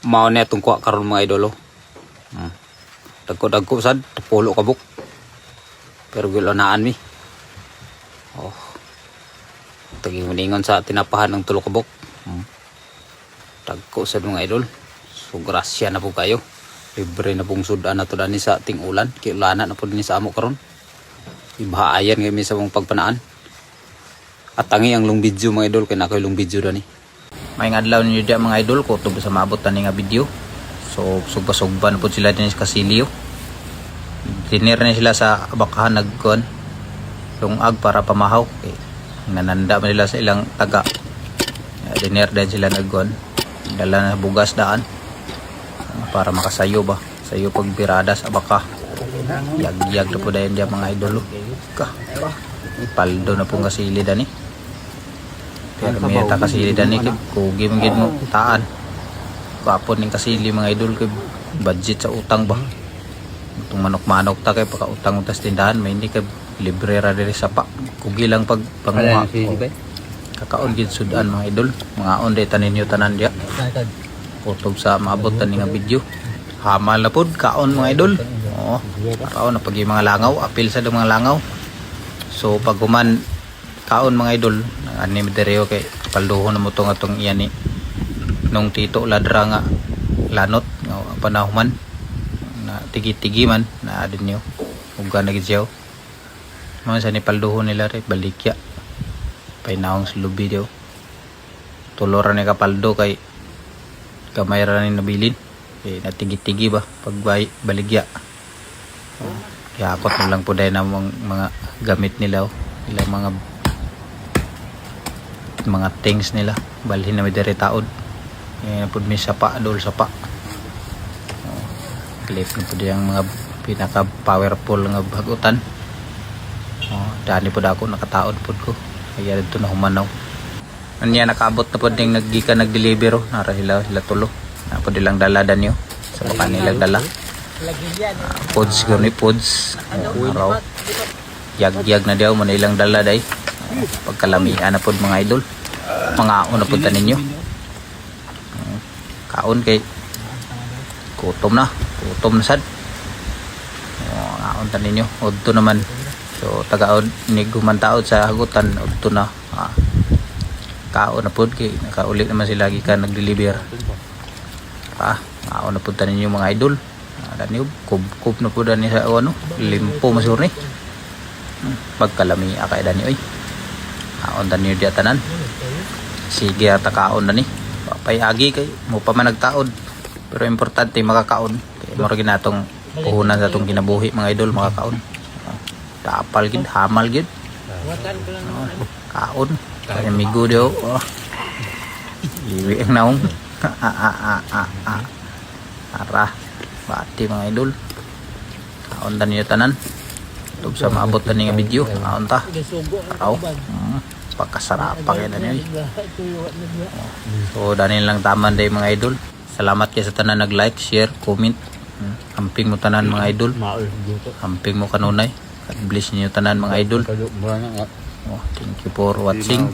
mao na itong kuha karon mga idol. Dagko sad pulo kabuk. Pero gilonaan mi. Oh. Tagi maningon sa tinapahan ng tulo kabuk. Dagko sad mga idol. So grasya na po kayo. Libre na pong sudan na to dani sa ating ulan. Kiulana na po din sa amo karon. Ibahaayan kami sa mong pagpanaan. At tangi ang long video mga idol kay nakoy long video dani. May adlaw ninyo diya mga idol ko tungkol sa maabot tani nga video. So sugba-sugban po sila din sa Kasilyo. Dinner na sila sa bakahan nagkuan lungag para pamahaw. Okay. Nananda man nila sa ilang taga. Dinner din sila nagkuan. Dala na bugas daan para makasayo ba. Sayo pag birada sa baka. Yag-yag na po dayon diya mga idol. Paldo na po Kasili dani. Pero may ta Kasili dani kugi man gid mo taan. Kapon ning Kasili mga idol kay budget sa utang ba. Itong manok-manok ta kay paka-utang utas tindahan may hindi kay libre ra diri sa pa. Kugi lang pag panguha. Kakaon gid sudan mga idol. Mga on day tanin niyo tanan dia. Kutob sa maabot tani nga video. Hamal na pod kaon mga idol. Oh, kaon na pag mga langaw, apil sa mga langaw. So pag human kaon mga idol, ani dereo kay palduhon na mo tong atong iyan ni nung tito ladra nga lanot nga panahuman na tigi-tigi man na adin niyo uga na gid siya man sa ni palduhon nila re balikya painawong sulubi daw tulora ni kapaldo kay kamay ra ni nabilin eh natigi-tigi ba pag baligya yakot na lang po dahil na mga gamit nila ilang mga things nila balhin na may dere taod pud may sapa dol sapa clip na pud yung mga pinaka powerful nga bagutan dani pud ako nakataod pud ko kaya dito na humanaw anya nakaabot na pud ning naggikan nagdeliver nara sila tulo na pud ilang dala danyo sa baka nilang dala pods gani pods araw yag na daw man ilang dala day pagkalamian na pud mga idol mga una pud taninyo kaon kay kutom na sad kaon taninyo udto naman so tagaod ni gumantaod sa hagutan udto na kaon na pud kay nakauli naman sila gikan nagdeliver kaon na pud taninyo mga idol dani kub na pud ani sa ano limpo masur ni pagkalami akay dani oy kaon taninyo dia tanan sige ata kaon na ni papayagi kay mo pa man nagtaod pero importante makakaon kay mo ra ginatong puhunan sa atong kinabuhi mga idol makakaon tapal gid hamal gid kaon kay amigo daw iwi ang naong ara bati mga idol kaon ta niyo tanan tug sa maabot ta ni nga video kaon ta aw pagkasarap pa kaya dani so dani lang taman day mga idol salamat kay sa tanan nag like share comment hamping mo tanan mga idol hamping mo kanunay God bless niyo tanan mga idol thank you for watching